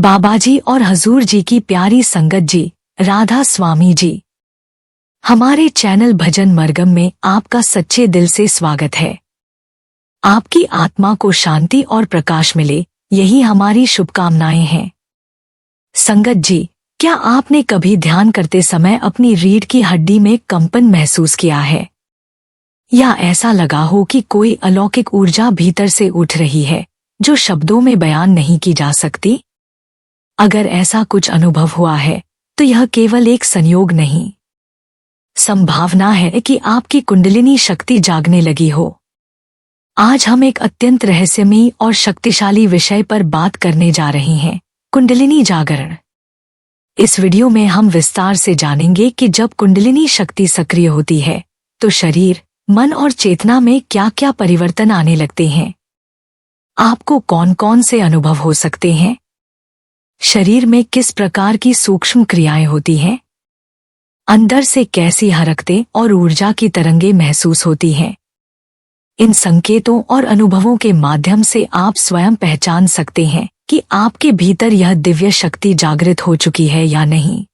बाबाजी और हजूर जी की प्यारी संगत जी, राधा स्वामी जी, हमारे चैनल भजन मरगम में आपका सच्चे दिल से स्वागत है। आपकी आत्मा को शांति और प्रकाश मिले, यही हमारी शुभकामनाएं हैं। संगत जी, क्या आपने कभी ध्यान करते समय अपनी रीढ़ की हड्डी में कंपन महसूस किया है, या ऐसा लगा हो कि कोई अलौकिक ऊर्जा भीतर से उठ रही है जो शब्दों में बयान नहीं की जा सकती? अगर ऐसा कुछ अनुभव हुआ है तो यह केवल एक संयोग नहीं, संभावना है कि आपकी कुंडलिनी शक्ति जागने लगी हो। आज हम एक अत्यंत रहस्यमयी और शक्तिशाली विषय पर बात करने जा रहे हैं, कुंडलिनी जागरण। इस वीडियो में हम विस्तार से जानेंगे कि जब कुंडलिनी शक्ति सक्रिय होती है तो शरीर, मन और चेतना में क्या क्या परिवर्तन आने लगते हैं। आपको कौन कौन से अनुभव हो सकते हैं? शरीर में किस प्रकार की सूक्ष्म क्रियाएं होती हैं? अंदर से कैसी हरकतें और ऊर्जा की तरंगें महसूस होती हैं? इन संकेतों और अनुभवों के माध्यम से आप स्वयं पहचान सकते हैं कि आपके भीतर यह दिव्य शक्ति जागृत हो चुकी है या नहीं।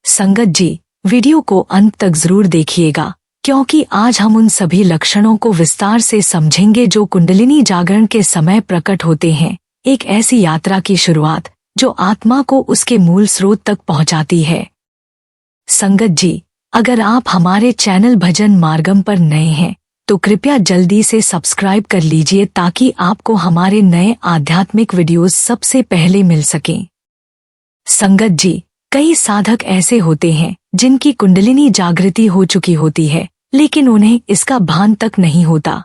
संगत जी, वीडियो को अंत तक जरूर देखिएगा, क्योंकि आज हम उन सभी लक्षणों को विस्तार से समझेंगे जो कुंडलिनी जागरण के समय प्रकट होते हैं। एक ऐसी यात्रा की शुरुआत जो आत्मा को उसके मूल स्रोत तक पहुंचाती है। संगत जी, अगर आप हमारे चैनल भजन मार्गम पर नए हैं तो कृपया जल्दी से सब्सक्राइब कर लीजिए ताकि आपको हमारे नए आध्यात्मिक वीडियोस सबसे पहले मिल सकें। संगत जी, कई साधक ऐसे होते हैं जिनकी कुंडलिनी जागृति हो चुकी होती है, लेकिन उन्हें इसका भान तक नहीं होता।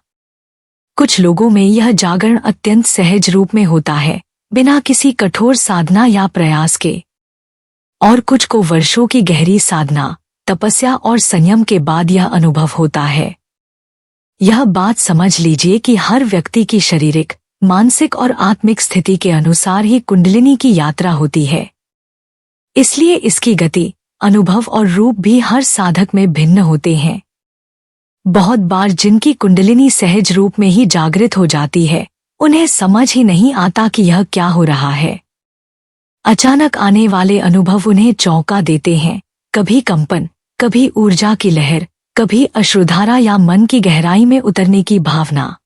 कुछ लोगों में यह जागरण अत्यंत सहज रूप में होता है, बिना किसी कठोर साधना या प्रयास के, और कुछ को वर्षों की गहरी साधना, तपस्या और संयम के बाद यह अनुभव होता है। यह बात समझ लीजिए कि हर व्यक्ति की शारीरिक, मानसिक और आत्मिक स्थिति के अनुसार ही कुंडलिनी की यात्रा होती है। इसलिए इसकी गति, अनुभव और रूप भी हर साधक में भिन्न होते हैं। बहुत बार जिनकी कुंडलिनी सहज रूप में ही जागृत हो जाती है, उन्हें समझ ही नहीं आता कि यह क्या हो रहा है। अचानक आने वाले अनुभव उन्हें चौंका देते हैं, कभी कंपन, कभी ऊर्जा की लहर, कभी अश्रुधारा या मन की गहराई में उतरने की भावना।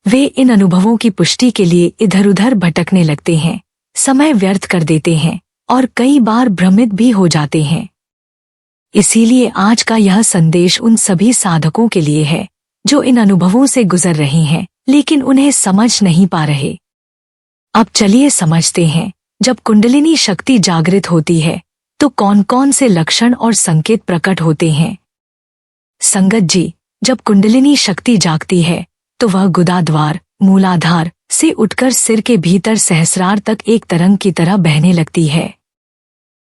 वे इन अनुभवों की पुष्टि के लिए इधर उधर भटकने लगते हैं, समय व्यर्थ कर देते हैं और कई बार भ्रमित भी हो जाते हैं। इसीलिए आज का यह संदेश उन सभी साधकों के लिए है जो इन अनुभवों से गुजर रहे हैं लेकिन उन्हें समझ नहीं पा रहे। अब चलिए समझते हैं, जब कुंडलिनी शक्ति जागृत होती है तो कौन कौन से लक्षण और संकेत प्रकट होते हैं। संगत जी, जब कुंडलिनी शक्ति जागती है तो वह गुदाद्वार, मूलाधार से उठकर सिर के भीतर सहस्रार तक एक तरंग की तरह बहने लगती है।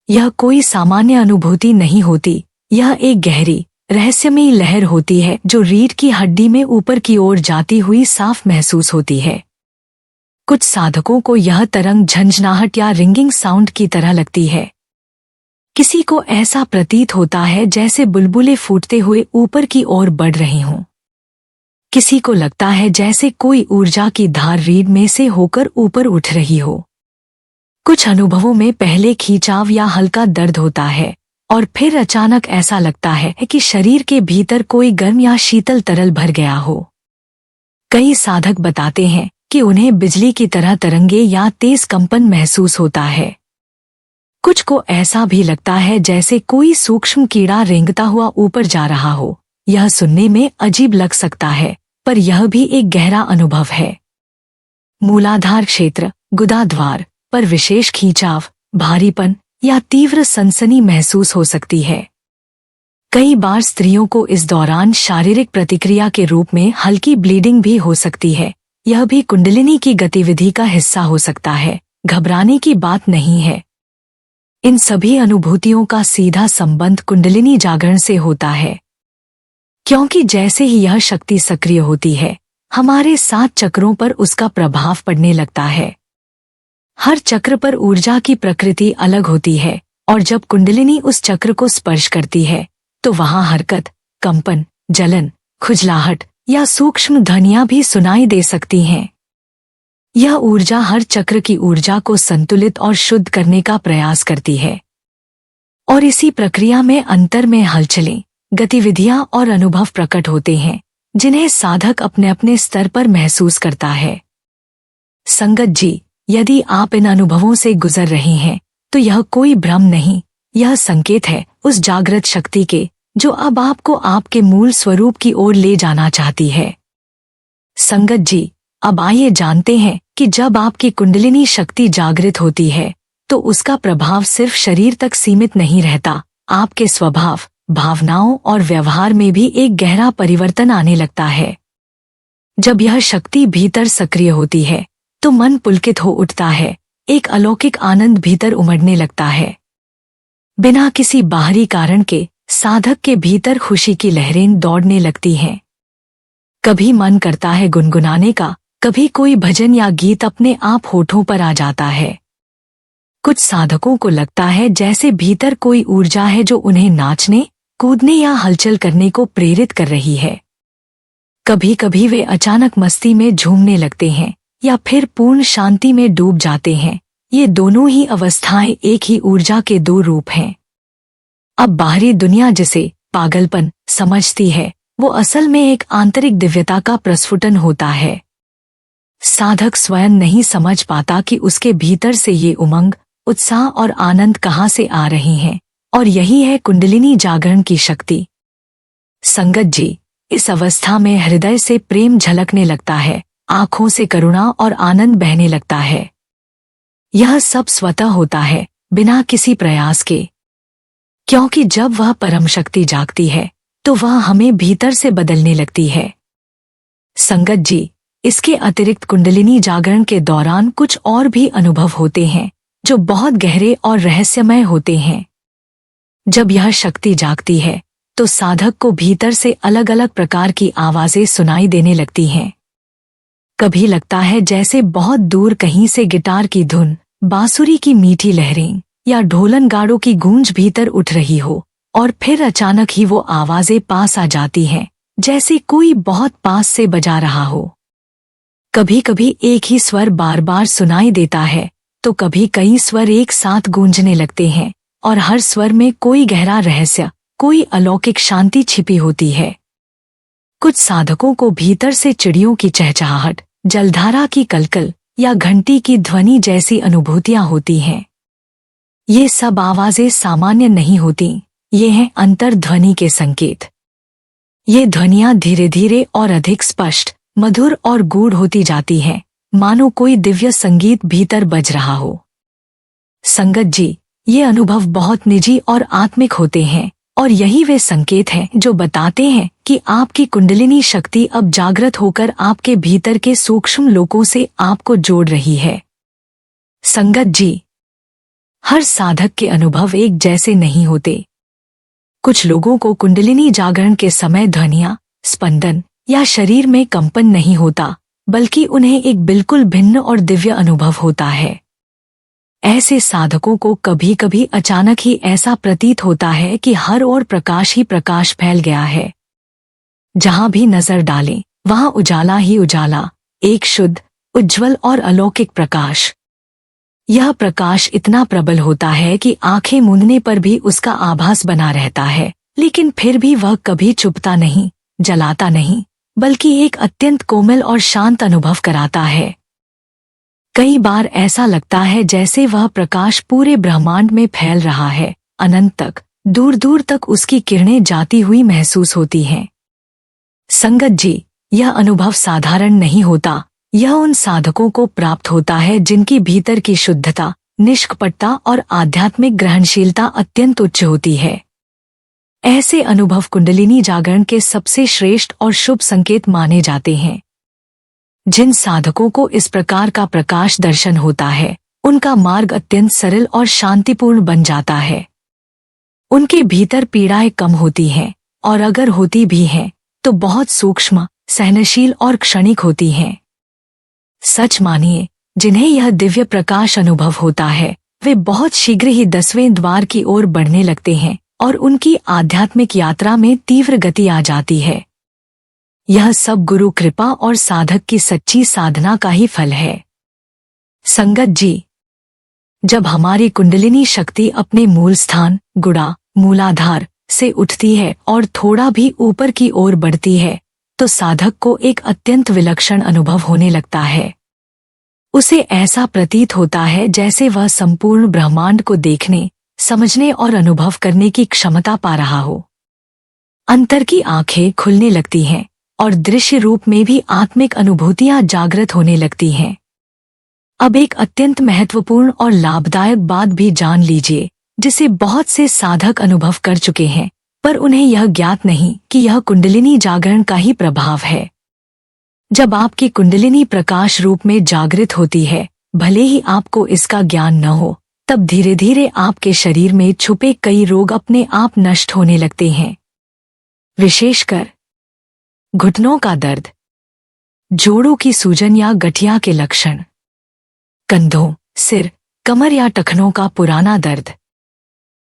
यह कोई सामान्य अनुभूति नहीं होती, यह एक गहरी, रहस्यमयी लहर होती है जो रीढ़ की हड्डी में ऊपर की ओर जाती हुई साफ महसूस होती है। कुछ साधकों को यह तरंग झंझनाहट या रिंगिंग साउंड की तरह लगती है। किसी को ऐसा प्रतीत होता है जैसे बुलबुले फूटते हुए ऊपर की ओर बढ़ रही हों। किसी को लगता है जैसे कोई ऊर्जा की धार रीढ़ में से होकर ऊपर उठ रही हो। कुछ अनुभवों में पहले खींचाव या हल्का दर्द होता है और फिर अचानक ऐसा लगता है कि शरीर के भीतर कोई गर्म या शीतल तरल भर गया हो। कई साधक बताते हैं कि उन्हें बिजली की तरह तरंगे या तेज कंपन महसूस होता है। कुछ को ऐसा भी लगता है जैसे कोई सूक्ष्म कीड़ा रेंगता हुआ ऊपर जा रहा हो। यह सुनने में अजीब लग सकता है, पर यह भी एक गहरा अनुभव है। मूलाधार क्षेत्र, गुदाद्वार पर विशेष खींचाव, भारीपन या तीव्र सनसनी महसूस हो सकती है। कई बार स्त्रियों को इस दौरान शारीरिक प्रतिक्रिया के रूप में हल्की ब्लीडिंग भी हो सकती है। यह भी कुंडलिनी की गतिविधि का हिस्सा हो सकता है, घबराने की बात नहीं है। इन सभी अनुभूतियों का सीधा संबंध कुंडलिनी जागरण से होता है, क्योंकि जैसे ही यह शक्ति सक्रिय होती है, हमारे 7 चक्रों पर उसका प्रभाव पड़ने लगता है। हर चक्र पर ऊर्जा की प्रकृति अलग होती है और जब कुंडलिनी उस चक्र को स्पर्श करती है तो वहां हरकत, कंपन, जलन, खुजलाहट या सूक्ष्म ध्वनियां भी सुनाई दे सकती हैं। यह ऊर्जा हर चक्र की ऊर्जा को संतुलित और शुद्ध करने का प्रयास करती है और इसी प्रक्रिया में अंतर में हलचलें, गतिविधियां और अनुभव प्रकट होते हैं जिन्हें साधक अपने अपने स्तर पर महसूस करता है। संगत जी, यदि आप इन अनुभवों से गुजर रहे हैं तो यह कोई भ्रम नहीं, यह संकेत है उस जागृत शक्ति के जो अब आपको आपके मूल स्वरूप की ओर ले जाना चाहती है। संगत जी, अब आइए जानते हैं कि जब आपकी कुंडलिनी शक्ति जागृत होती है तो उसका प्रभाव सिर्फ शरीर तक सीमित नहीं रहता, आपके स्वभाव, भावनाओं और व्यवहार में भी एक गहरा परिवर्तन आने लगता है। जब यह शक्ति भीतर सक्रिय होती है तो मन पुलकित हो उठता है, एक अलौकिक आनंद भीतर उमड़ने लगता है। बिना किसी बाहरी कारण के साधक के भीतर खुशी की लहरें दौड़ने लगती हैं। कभी मन करता है गुनगुनाने का, कभी कोई भजन या गीत अपने आप होठों पर आ जाता है। कुछ साधकों को लगता है जैसे भीतर कोई ऊर्जा है जो उन्हें नाचने, कूदने या हलचल करने को प्रेरित कर रही है। कभी कभी वे अचानक मस्ती में झूमने लगते हैं या फिर पूर्ण शांति में डूब जाते हैं। ये दोनों ही अवस्थाएं एक ही ऊर्जा के दो रूप हैं। अब बाहरी दुनिया जिसे पागलपन समझती है वो असल में एक आंतरिक दिव्यता का प्रस्फुटन होता है। साधक स्वयं नहीं समझ पाता कि उसके भीतर से ये उमंग, उत्साह और आनंद कहाँ से आ रही हैं, और यही है कुंडलिनी जागरण की शक्ति। संगत जी, इस अवस्था में हृदय से प्रेम झलकने लगता है, आंखों से करुणा और आनंद बहने लगता है। यह सब स्वतः होता है, बिना किसी प्रयास के, क्योंकि जब वह परम शक्ति जागती है तो वह हमें भीतर से बदलने लगती है। संगत जी, इसके अतिरिक्त कुंडलिनी जागरण के दौरान कुछ और भी अनुभव होते हैं जो बहुत गहरे और रहस्यमय होते हैं। जब यह शक्ति जागती है तो साधक को भीतर से अलग अलग प्रकार की आवाजें सुनाई देने लगती हैं। कभी लगता है जैसे बहुत दूर कहीं से गिटार की धुन, बांसुरी की मीठी लहरें या ढोलन गाड़ों की गूंज भीतर उठ रही हो, और फिर अचानक ही वो आवाजें पास आ जाती हैं, जैसे कोई बहुत पास से बजा रहा हो। कभी कभी एक ही स्वर बार बार सुनाई देता है तो कभी कई स्वर एक साथ गूंजने लगते हैं, और हर स्वर में कोई गहरा रहस्य, कोई अलौकिक शांति छिपी होती है। कुछ साधकों को भीतर से चिड़ियों की चहचहाहट, जलधारा की कलकल या घंटी की ध्वनि जैसी अनुभूतियां होती हैं। ये सब आवाजें सामान्य नहीं होती, ये हैं अंतर्ध्वनि के संकेत। ये ध्वनियां धीरे धीरे और अधिक स्पष्ट, मधुर और गूढ़ होती जाती हैं, मानो कोई दिव्य संगीत भीतर बज रहा हो। संगत जी, ये अनुभव बहुत निजी और आत्मिक होते हैं, और यही वे संकेत हैं जो बताते हैं कि आपकी कुंडलिनी शक्ति अब जागृत होकर आपके भीतर के सूक्ष्म लोकों से आपको जोड़ रही है। संगत जी, हर साधक के अनुभव एक जैसे नहीं होते। कुछ लोगों को कुंडलिनी जागरण के समय ध्वनियां, स्पंदन या शरीर में कंपन नहीं होता, बल्कि उन्हें एक बिल्कुल भिन्न और दिव्य अनुभव होता है। ऐसे साधकों को कभी कभी अचानक ही ऐसा प्रतीत होता है कि हर ओर प्रकाश ही प्रकाश फैल गया है। जहां भी नजर डालें वहां उजाला ही उजाला, एक शुद्ध, उज्जवल और अलौकिक प्रकाश। यह प्रकाश इतना प्रबल होता है कि आंखें मूंदने पर भी उसका आभास बना रहता है, लेकिन फिर भी वह कभी चुभता नहीं, जलाता नहीं, बल्कि एक अत्यंत कोमल और शांत अनुभव कराता है। कई बार ऐसा लगता है जैसे वह प्रकाश पूरे ब्रह्मांड में फैल रहा है, अनंत तक, दूर दूर तक उसकी किरणें जाती हुई महसूस होती हैं। संगत जी, यह अनुभव साधारण नहीं होता, यह उन साधकों को प्राप्त होता है जिनकी भीतर की शुद्धता, निष्कपटता और आध्यात्मिक ग्रहणशीलता अत्यंत उच्च होती है। ऐसे अनुभव कुंडलिनी जागरण के सबसे श्रेष्ठ और शुभ संकेत माने जाते हैं। जिन साधकों को इस प्रकार का प्रकाश दर्शन होता है, उनका मार्ग अत्यंत सरल और शांतिपूर्ण बन जाता है। उनके भीतर पीड़ाएं कम होती हैं, और अगर होती भी हैं, तो बहुत सूक्ष्म, सहनशील और क्षणिक होती हैं। सच मानिए, जिन्हें यह दिव्य प्रकाश अनुभव होता है, वे बहुत शीघ्र ही 10वें द्वार की ओर बढ़ने लगते हैं, और उनकी आध्यात्मिक यात्रा में तीव्र गति आ जाती है। यह सब गुरु कृपा और साधक की सच्ची साधना का ही फल है। संगत जी, जब हमारी कुंडलिनी शक्ति अपने मूल स्थान गुड़ा मूलाधार से उठती है और थोड़ा भी ऊपर की ओर बढ़ती है तो साधक को एक अत्यंत विलक्षण अनुभव होने लगता है। उसे ऐसा प्रतीत होता है जैसे वह संपूर्ण ब्रह्मांड को देखने, समझने और अनुभव करने की क्षमता पा रहा हो। अंतर की आंखें खुलने लगती हैं और दृश्य रूप में भी आत्मिक अनुभूतियां जागृत होने लगती हैं। अब एक अत्यंत महत्वपूर्ण और लाभदायक बात भी जान लीजिए, जिसे बहुत से साधक अनुभव कर चुके हैं, पर उन्हें यह ज्ञात नहीं कि यह कुंडलिनी जागरण का ही प्रभाव है। जब आपकी कुंडलिनी प्रकाश रूप में जागृत होती है, भले ही आपको इसका ज्ञान न हो, तब धीरे धीरे आपके शरीर में छुपे कई रोग अपने आप नष्ट होने लगते हैं। विशेषकर घुटनों का दर्द, जोड़ों की सूजन या गठिया के लक्षण, कंधों, सिर, कमर या टखनों का पुराना दर्द,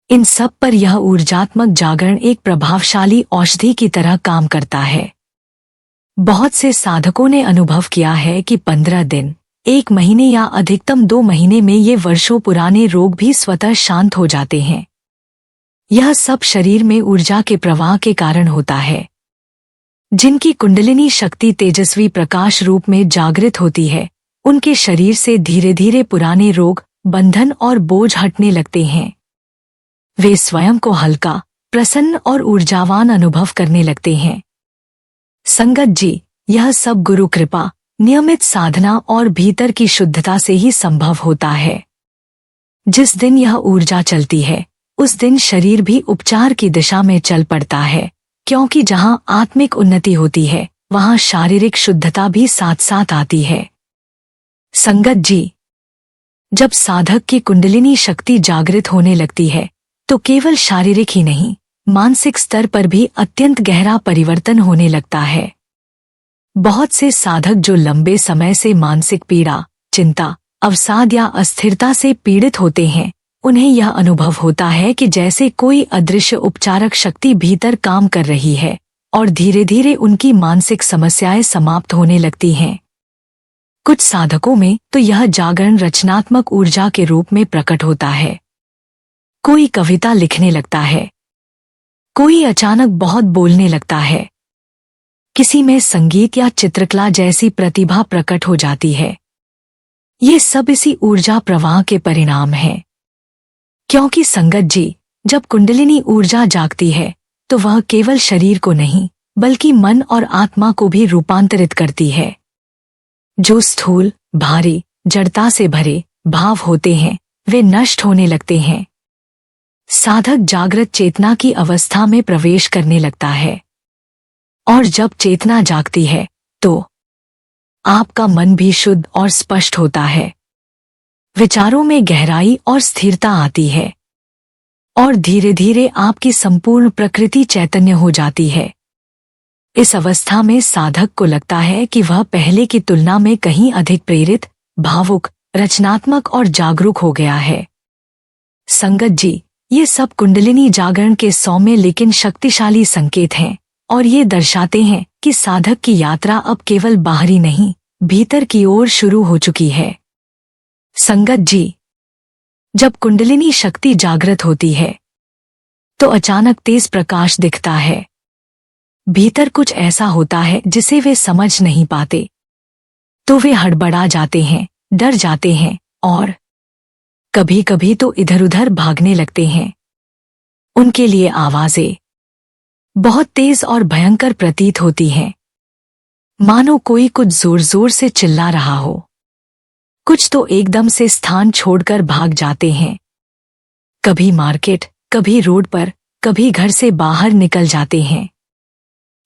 इन सब पर यह ऊर्जात्मक जागरण एक प्रभावशाली औषधि की तरह काम करता है। बहुत से साधकों ने अनुभव किया है कि 15 दिन, 1 महीने या अधिकतम 2 महीने में ये वर्षों पुराने रोग भी स्वतः शांत हो जाते हैं। यह सब शरीर में ऊर्जा के प्रवाह के कारण होता है। जिनकी कुंडलिनी शक्ति तेजस्वी प्रकाश रूप में जागृत होती है, उनके शरीर से धीरे धीरे पुराने रोग, बंधन और बोझ हटने लगते हैं। वे स्वयं को हल्का, प्रसन्न और ऊर्जावान अनुभव करने लगते हैं। संगत जी, यह सब गुरु कृपा, नियमित साधना और भीतर की शुद्धता से ही संभव होता है। जिस दिन यह ऊर्जा चलती है, उस दिन शरीर भी उपचार की दिशा में चल पड़ता है, क्योंकि जहां आत्मिक उन्नति होती है, वहां शारीरिक शुद्धता भी साथ साथ आती है। संगत जी, जब साधक की कुंडलिनी शक्ति जागृत होने लगती है, तो केवल शारीरिक ही नहीं, मानसिक स्तर पर भी अत्यंत गहरा परिवर्तन होने लगता है। बहुत से साधक जो लंबे समय से मानसिक पीड़ा, चिंता, अवसाद या अस्थिरता से पीड़ित होते हैं, उन्हें यह अनुभव होता है कि जैसे कोई अदृश्य उपचारक शक्ति भीतर काम कर रही है और धीरे धीरे उनकी मानसिक समस्याएं समाप्त होने लगती हैं। कुछ साधकों में तो यह जागरण रचनात्मक ऊर्जा के रूप में प्रकट होता है। कोई कविता लिखने लगता है, कोई अचानक बहुत बोलने लगता है, किसी में संगीत या चित्रकला जैसी प्रतिभा प्रकट हो जाती है। ये सब इसी ऊर्जा प्रवाह के परिणाम हैं। क्योंकि संगत जी, जब कुंडलिनी ऊर्जा जागती है, तो वह केवल शरीर को नहीं, बल्कि मन और आत्मा को भी रूपांतरित करती है। जो स्थूल, भारी, जड़ता से भरे भाव होते हैं, वे नष्ट होने लगते हैं। साधक जागृत चेतना की अवस्था में प्रवेश करने लगता है, और जब चेतना जागती है, तो आपका मन भी शुद्ध और स्पष्ट होता है। विचारों में गहराई और स्थिरता आती है, और धीरे धीरे आपकी संपूर्ण प्रकृति चैतन्य हो जाती है। इस अवस्था में साधक को लगता है कि वह पहले की तुलना में कहीं अधिक प्रेरित, भावुक, रचनात्मक और जागरूक हो गया है। संगत जी, ये सब कुंडलिनी जागरण के सौम्य लेकिन शक्तिशाली संकेत हैं, और ये दर्शाते हैं कि साधक की यात्रा अब केवल बाहरी नहीं, भीतर की ओर शुरू हो चुकी है। संगत जी, जब कुंडलिनी शक्ति जागृत होती है, तो अचानक तेज प्रकाश दिखता है। भीतर कुछ ऐसा होता है जिसे वे समझ नहीं पाते, तो वे हड़बड़ा जाते हैं, डर जाते हैं और कभी कभी तो इधर उधर भागने लगते हैं। उनके लिए आवाजें बहुत तेज और भयंकर प्रतीत होती हैं, मानो कोई कुछ जोर जोर से चिल्ला रहा हो। कुछ तो एकदम से स्थान छोड़कर भाग जाते हैं, कभी मार्केट, कभी रोड पर, कभी घर से बाहर निकल जाते हैं।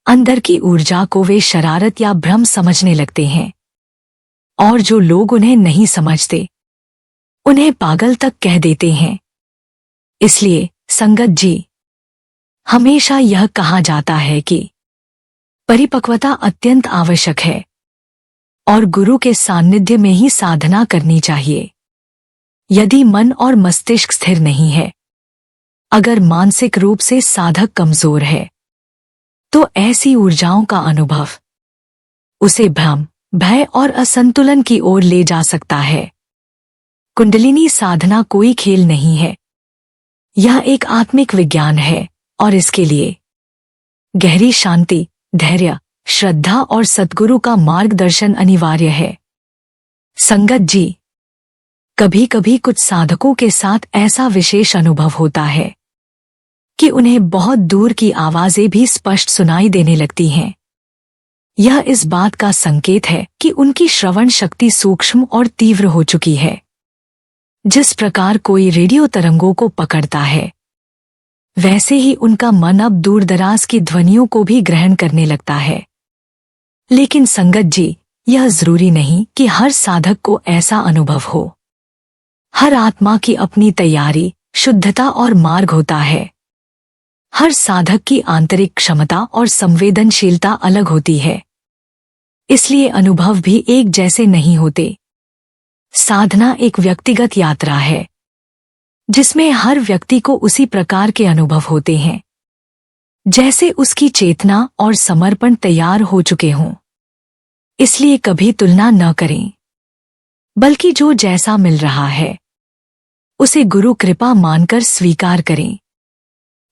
अंदर की ऊर्जा को वे शरारत या भ्रम समझने लगते हैं, और जो लोग उन्हें नहीं समझते, उन्हें पागल तक कह देते हैं। इसलिए संगत जी, हमेशा यह कहा जाता है कि परिपक्वता अत्यंत आवश्यक है, और गुरु के सानिध्य में ही साधना करनी चाहिए। यदि मन और मस्तिष्क स्थिर नहीं है, अगर मानसिक रूप से साधक कमजोर है, तो ऐसी ऊर्जाओं का अनुभव उसे भ्रम, भय और असंतुलन की ओर ले जा सकता है। कुंडलिनी साधना कोई खेल नहीं है, यह एक आत्मिक विज्ञान है और इसके लिए गहरी शांति, धैर्य, श्रद्धा और सद्गुरु का मार्गदर्शन अनिवार्य है। संगत जी, कभी कभी कुछ साधकों के साथ ऐसा विशेष अनुभव होता है कि उन्हें बहुत दूर की आवाजें भी स्पष्ट सुनाई देने लगती हैं। यह इस बात का संकेत है कि उनकी श्रवण शक्ति सूक्ष्म और तीव्र हो चुकी है। जिस प्रकार कोई रेडियो तरंगों को पकड़ता है, वैसे ही उनका मन अब दूर दराज की ध्वनियों को भी ग्रहण करने लगता है। लेकिन संगत जी, यह जरूरी नहीं कि हर साधक को ऐसा अनुभव हो। हर आत्मा की अपनी तैयारी, शुद्धता और मार्ग होता है। हर साधक की आंतरिक क्षमता और संवेदनशीलता अलग होती है, इसलिए अनुभव भी एक जैसे नहीं होते। साधना एक व्यक्तिगत यात्रा है, जिसमें हर व्यक्ति को उसी प्रकार के अनुभव होते हैं जैसे उसकी चेतना और समर्पण तैयार हो चुके हों। इसलिए कभी तुलना न करें, बल्कि जो जैसा मिल रहा है उसे गुरु कृपा मानकर स्वीकार करें।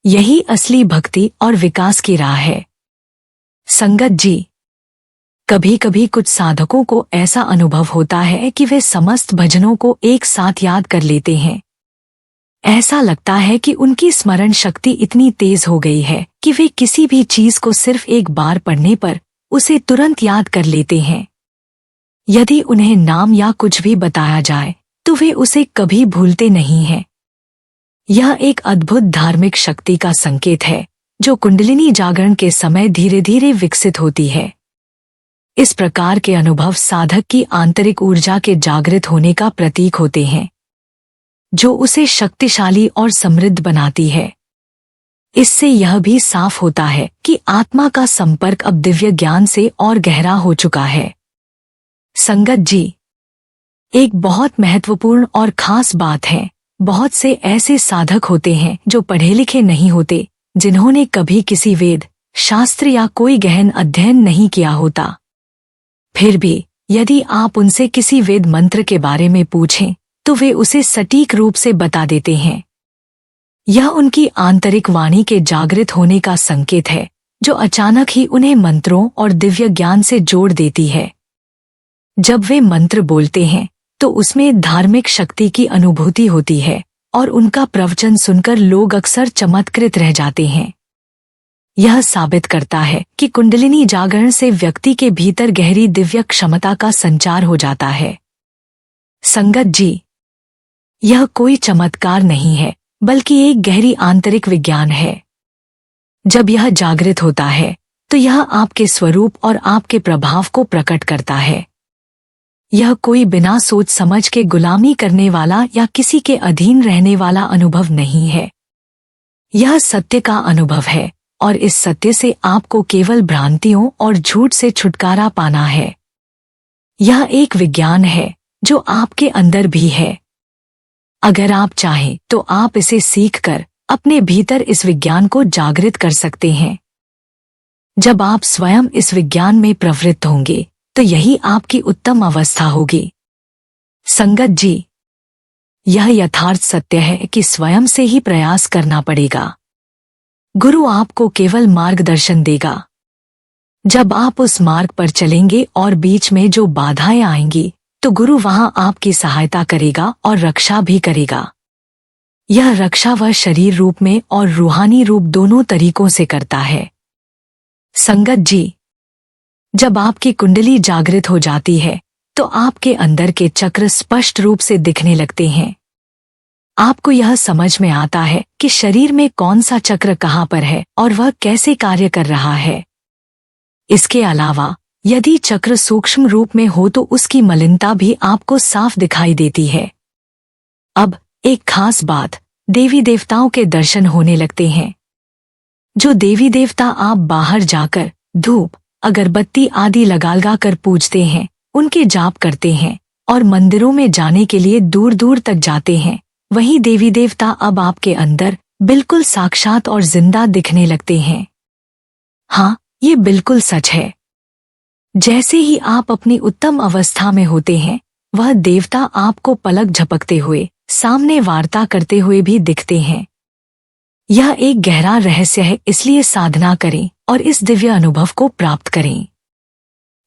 यही असली भक्ति और विकास की राह है। संगत जी, कभी कभी कुछ साधकों को ऐसा अनुभव होता है कि वे समस्त भजनों को एक साथ याद कर लेते हैं। ऐसा लगता है कि उनकी स्मरण शक्ति इतनी तेज हो गई है कि वे किसी भी चीज को सिर्फ एक बार पढ़ने पर उसे तुरंत याद कर लेते हैं। यदि उन्हें नाम या कुछ भी बताया जाए तो वे उसे कभी भूलते नहीं हैं। यह एक अद्भुत धार्मिक शक्ति का संकेत है जो कुंडलिनी जागरण के समय धीरे धीरे विकसित होती है। इस प्रकार के अनुभव साधक की आंतरिक ऊर्जा के जागृत होने का प्रतीक होते हैं, जो उसे शक्तिशाली और समृद्ध बनाती है। इससे यह भी साफ होता है कि आत्मा का संपर्क अब दिव्य ज्ञान से और गहरा हो चुका है। संगत जी, एक बहुत महत्वपूर्ण और खास बात है, बहुत से ऐसे साधक होते हैं जो पढ़े लिखे नहीं होते, जिन्होंने कभी किसी वेद, शास्त्र या कोई गहन अध्ययन नहीं किया होता। फिर भी यदि आप उनसे किसी वेद मंत्र के बारे में पूछें तो वे उसे सटीक रूप से बता देते हैं। यह उनकी आंतरिक वाणी के जागृत होने का संकेत है, जो अचानक ही उन्हें मंत्रों और दिव्य ज्ञान से जोड़ देती है। जब वे मंत्र बोलते हैं तो उसमें धार्मिक शक्ति की अनुभूति होती है और उनका प्रवचन सुनकर लोग अक्सर चमत्कृत रह जाते हैं। यह साबित करता है कि कुंडलिनी जागरण से व्यक्ति के भीतर गहरी दिव्य क्षमता का संचार हो जाता है। संगत जी, यह कोई चमत्कार नहीं है, बल्कि एक गहरी आंतरिक विज्ञान है। जब यह जागृत होता है तो यह आपके स्वरूप और आपके प्रभाव को प्रकट करता है। यह कोई बिना सोच समझ के गुलामी करने वाला या किसी के अधीन रहने वाला अनुभव नहीं है। यह सत्य का अनुभव है और इस सत्य से आपको केवल भ्रांतियों और झूठ से छुटकारा पाना है। यह एक विज्ञान है जो आपके अंदर भी है। अगर आप चाहें तो आप इसे सीखकर अपने भीतर इस विज्ञान को जागृत कर सकते हैं। जब आप स्वयं इस विज्ञान में प्रवृत्त होंगे तो यही आपकी उत्तम अवस्था होगी। संगत जी, यह यथार्थ सत्य है कि स्वयं से ही प्रयास करना पड़ेगा। गुरु आपको केवल मार्गदर्शन देगा। जब आप उस मार्ग पर चलेंगे और बीच में जो बाधाएं आएंगी तो गुरु वहां आपकी सहायता करेगा और रक्षा भी करेगा। यह रक्षा वह शरीर रूप में और रूहानी रूप दोनों तरीकों से करता है। संगत जी, जब आपकी कुंडली जागृत हो जाती है तो आपके अंदर के चक्र स्पष्ट रूप से दिखने लगते हैं। आपको यह समझ में आता है कि शरीर में कौन सा चक्र कहाँ पर है और वह कैसे कार्य कर रहा है। इसके अलावा यदि चक्र सूक्ष्म रूप में हो तो उसकी मलिनता भी आपको साफ दिखाई देती है। अब एक खास बात, देवी देवताओं के दर्शन होने लगते हैं। जो देवी देवता आप बाहर जाकर धूप, अगरबत्ती आदि लगा कर पूजते हैं, उनके जाप करते हैं और मंदिरों में जाने के लिए दूर दूर तक जाते हैं, वही देवी देवता अब आपके अंदर बिल्कुल साक्षात और जिंदा दिखने लगते हैं। हाँ, ये बिल्कुल सच है। जैसे ही आप अपनी उत्तम अवस्था में होते हैं, वह देवता आपको पलक झपकते हुए सामने वार्ता करते हुए भी दिखते हैं। यह एक गहरा रहस्य है, इसलिए साधना करें और इस दिव्य अनुभव को प्राप्त करें।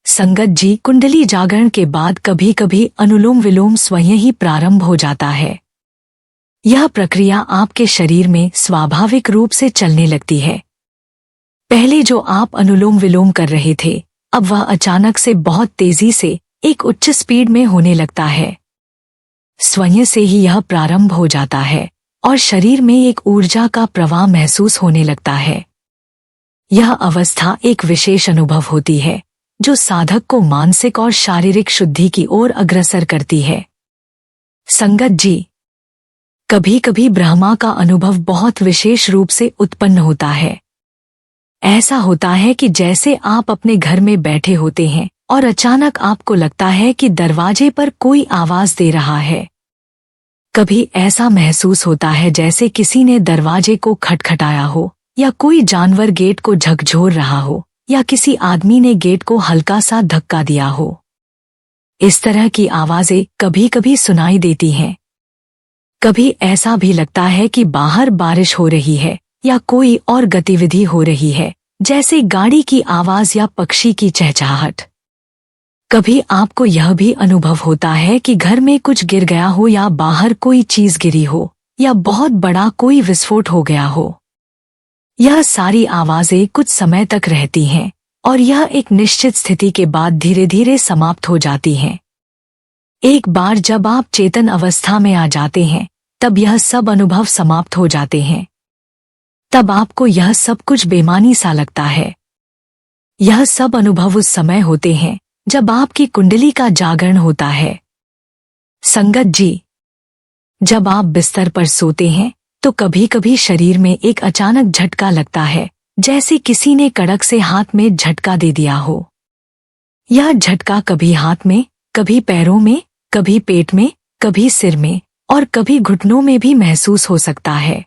संगत जी, कुंडली जागरण के बाद कभी कभी अनुलोम विलोम स्वयं ही प्रारंभ हो जाता है। यह प्रक्रिया आपके शरीर में स्वाभाविक रूप से चलने लगती है। पहले जो आप अनुलोम विलोम कर रहे थे, अब वह अचानक से बहुत तेजी से एक उच्च स्पीड में होने लगता है। स्वयं से ही यह प्रारंभ हो जाता है और शरीर में एक ऊर्जा का प्रवाह महसूस होने लगता है। यह अवस्था एक विशेष अनुभव होती है जो साधक को मानसिक और शारीरिक शुद्धि की ओर अग्रसर करती है। संगत जी, कभी कभी ब्रह्मा का अनुभव बहुत विशेष रूप से उत्पन्न होता है। ऐसा होता है कि जैसे आप अपने घर में बैठे होते हैं और अचानक आपको लगता है कि दरवाजे पर कोई आवाज दे रहा है। कभी ऐसा महसूस होता है जैसे किसी ने दरवाजे को खटखटाया हो, या कोई जानवर गेट को झकझोर रहा हो, या किसी आदमी ने गेट को हल्का सा धक्का दिया हो। इस तरह की आवाजें कभी कभी सुनाई देती हैं। कभी ऐसा भी लगता है कि बाहर बारिश हो रही है या कोई और गतिविधि हो रही है, जैसे गाड़ी की आवाज या पक्षी की चहचहाहट। कभी आपको यह भी अनुभव होता है कि घर में कुछ गिर गया हो, या बाहर कोई चीज गिरी हो, या बहुत बड़ा कोई विस्फोट हो गया हो। यह सारी आवाजें कुछ समय तक रहती हैं और यह एक निश्चित स्थिति के बाद धीरे धीरे समाप्त हो जाती हैं। एक बार जब आप चेतन अवस्था में आ जाते हैं, तब यह सब अनुभव समाप्त हो जाते हैं। तब आपको यह सब कुछ बेमानी सा लगता है। यह सब अनुभव उस समय होते हैं जब आपकी कुंडली का जागरण होता है। संगत जी, जब आप बिस्तर पर सोते हैं तो कभी कभी शरीर में एक अचानक झटका लगता है, जैसे किसी ने कड़क से हाथ में झटका दे दिया हो। यह झटका कभी हाथ में, कभी पैरों में, कभी पेट में, कभी सिर में और कभी घुटनों में भी महसूस हो सकता है।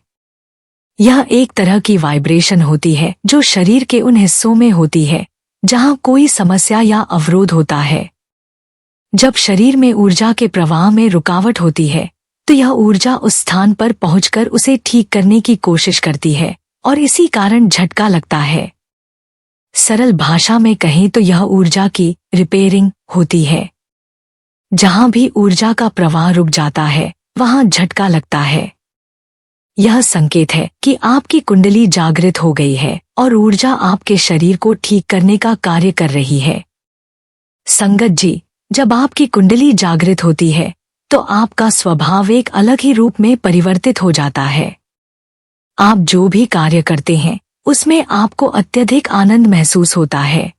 यह एक तरह की वाइब्रेशन होती है जो शरीर के उन हिस्सों में होती है जहां कोई समस्या या अवरोध होता है। जब शरीर में ऊर्जा के प्रवाह में रुकावट होती है तो यह ऊर्जा उस स्थान पर पहुंचकर उसे ठीक करने की कोशिश करती है और इसी कारण झटका लगता है। सरल भाषा में कहें तो यह ऊर्जा की रिपेयरिंग होती है। जहां भी ऊर्जा का प्रवाह रुक जाता है वहां झटका लगता है। यह संकेत है कि आपकी कुंडली जागृत हो गई है और ऊर्जा आपके शरीर को ठीक करने का कार्य कर रही है। संगत जी, जब आपकी कुंडली जागृत होती है तो आपका स्वभाव एक अलग ही रूप में परिवर्तित हो जाता है। आप जो भी कार्य करते हैं उसमें आपको अत्यधिक आनंद महसूस होता है।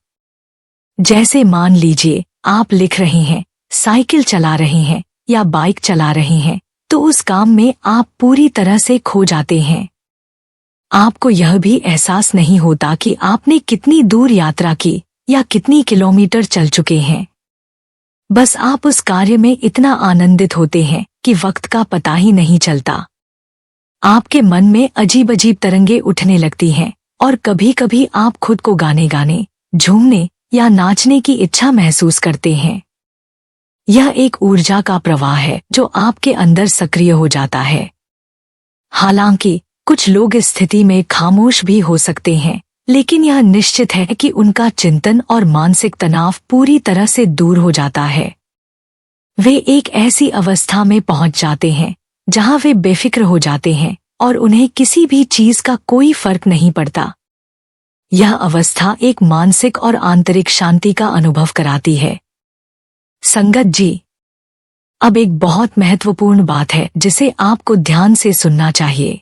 जैसे मान लीजिए आप लिख रहे हैं, साइकिल चला रहे हैं या बाइक चला रहे हैं, तो उस काम में आप पूरी तरह से खो जाते हैं। आपको यह भी एहसास नहीं होता कि आपने कितनी दूर यात्रा की या कितनी किलोमीटर चल चुके हैं। बस आप उस कार्य में इतना आनंदित होते हैं कि वक्त का पता ही नहीं चलता। आपके मन में अजीब अजीब तरंगे उठने लगती हैं और कभी कभी आप खुद को गाने, झूमने या नाचने की इच्छा महसूस करते हैं। यह एक ऊर्जा का प्रवाह है जो आपके अंदर सक्रिय हो जाता है। हालांकि कुछ लोग इस स्थिति में खामोश भी हो सकते हैं, लेकिन यह निश्चित है कि उनका चिंतन और मानसिक तनाव पूरी तरह से दूर हो जाता है। वे एक ऐसी अवस्था में पहुंच जाते हैं जहां वे बेफिक्र हो जाते हैं और उन्हें किसी भी चीज का कोई फर्क नहीं पड़ता। यह अवस्था एक मानसिक और आंतरिक शांति का अनुभव कराती है। संगत जी, अब एक बहुत महत्वपूर्ण बात है जिसे आपको ध्यान से सुनना चाहिए।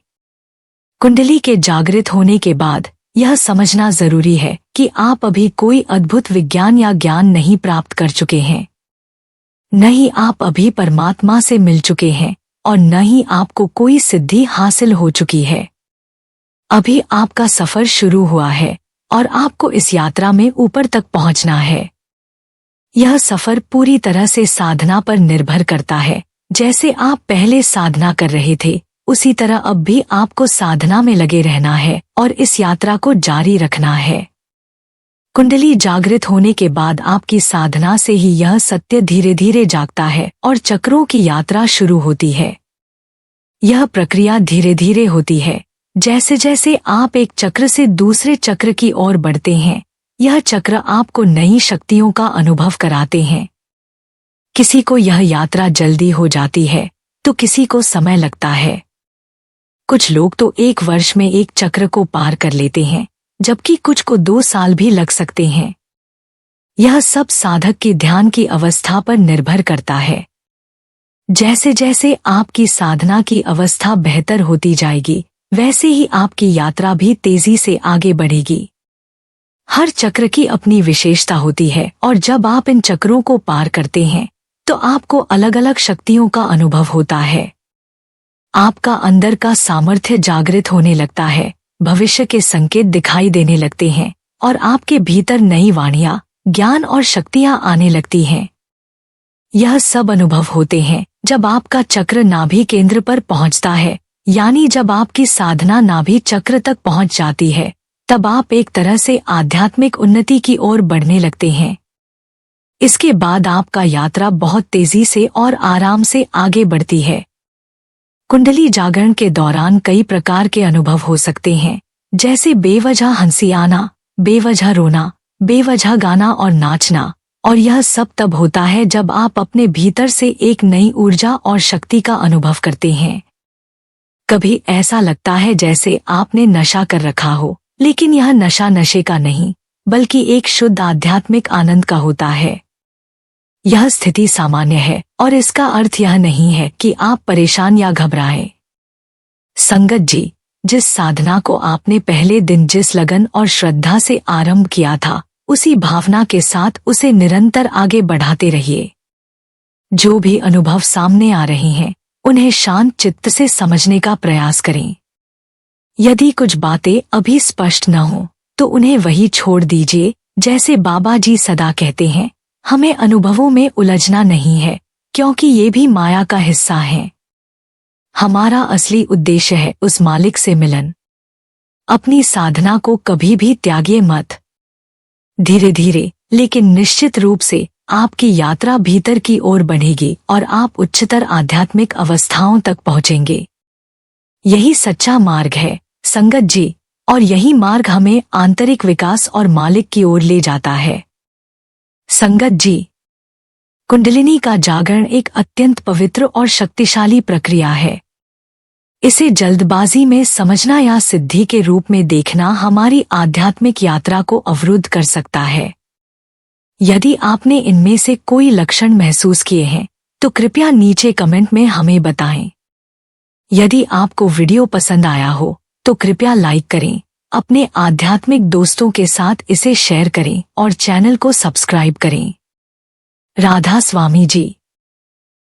कुंडली के जागृत होने के बाद यह समझना जरूरी है कि आप अभी कोई अद्भुत विज्ञान या ज्ञान नहीं प्राप्त कर चुके हैं। न ही आप अभी परमात्मा से मिल चुके हैं और न ही आपको कोई सिद्धि हासिल हो चुकी है। अभी आपका सफर शुरू हुआ है और आपको इस यात्रा में ऊपर तक पहुंचना है। यह सफर पूरी तरह से साधना पर निर्भर करता है। जैसे आप पहले साधना कर रहे थे, उसी तरह अब भी आपको साधना में लगे रहना है और इस यात्रा को जारी रखना है। कुंडली जागृत होने के बाद आपकी साधना से ही यह सत्य धीरे धीरे जागता है और चक्रों की यात्रा शुरू होती है। यह प्रक्रिया धीरे धीरे होती है। जैसे जैसे आप एक चक्र से दूसरे चक्र की ओर बढ़ते हैं, यह चक्र आपको नई शक्तियों का अनुभव कराते हैं। किसी को यह यात्रा जल्दी हो जाती है तो किसी को समय लगता है। कुछ लोग तो 1 वर्ष में एक चक्र को पार कर लेते हैं, जबकि कुछ को 2 साल भी लग सकते हैं। यह सब साधक की ध्यान की अवस्था पर निर्भर करता है। जैसे जैसे आपकी साधना की अवस्था बेहतर होती जाएगी, वैसे ही आपकी यात्रा भी तेजी से आगे बढ़ेगी। हर चक्र की अपनी विशेषता होती है और जब आप इन चक्रों को पार करते हैं तो आपको अलग अलग शक्तियों का अनुभव होता है। आपका अंदर का सामर्थ्य जागृत होने लगता है, भविष्य के संकेत दिखाई देने लगते हैं और आपके भीतर नई वाणियां, ज्ञान और शक्तियां आने लगती हैं। यह सब अनुभव होते हैं जब आपका चक्र नाभि केंद्र पर पहुंचता है, यानी जब आपकी साधना नाभि चक्र तक पहुंच जाती है, तब आप एक तरह से आध्यात्मिक उन्नति की ओर बढ़ने लगते हैं। इसके बाद आपका यात्रा बहुत तेजी से और आराम से आगे बढ़ती है। कुंडली जागरण के दौरान कई प्रकार के अनुभव हो सकते हैं, जैसे बेवजह हंसी आना, बेवजह रोना, बेवजह गाना और नाचना, और यह सब तब होता है जब आप अपने भीतर से एक नई ऊर्जा और शक्ति का अनुभव करते हैं। कभी ऐसा लगता है जैसे आपने नशा कर रखा हो, लेकिन यह नशा नशे का नहीं, बल्कि एक शुद्ध आध्यात्मिक आनंद का होता है। यह स्थिति सामान्य है और इसका अर्थ यह नहीं है कि आप परेशान या घबराएं। संगत जी, जिस साधना को आपने पहले दिन जिस लगन और श्रद्धा से आरंभ किया था, उसी भावना के साथ उसे निरंतर आगे बढ़ाते रहिए। जो भी अनुभव सामने आ रहे हैं, उन्हें शांत चित्त से समझने का प्रयास करें। यदि कुछ बातें अभी स्पष्ट न हो तो उन्हें वही छोड़ दीजिए। जैसे बाबा जी सदा कहते हैं, हमें अनुभवों में उलझना नहीं है, क्योंकि ये भी माया का हिस्सा हैं। हमारा असली उद्देश्य है उस मालिक से मिलन। अपनी साधना को कभी भी त्यागिए मत। धीरे धीरे लेकिन निश्चित रूप से आपकी यात्रा भीतर की ओर बढ़ेगी और आप उच्चतर आध्यात्मिक अवस्थाओं तक पहुंचेंगे। यही सच्चा मार्ग है संगत जी, और यही मार्ग हमें आंतरिक विकास और मालिक की ओर ले जाता है। संगत जी, कुंडलिनी का जागरण एक अत्यंत पवित्र और शक्तिशाली प्रक्रिया है। इसे जल्दबाजी में समझना या सिद्धि के रूप में देखना हमारी आध्यात्मिक यात्रा को अवरुद्ध कर सकता है। यदि आपने इनमें से कोई लक्षण महसूस किए हैं तो कृपया नीचे कमेंट में हमें बताएं। यदि आपको वीडियो पसंद आया हो तो कृपया लाइक करें, अपने आध्यात्मिक दोस्तों के साथ इसे शेयर करें और चैनल को सब्सक्राइब करें। राधा स्वामी जी।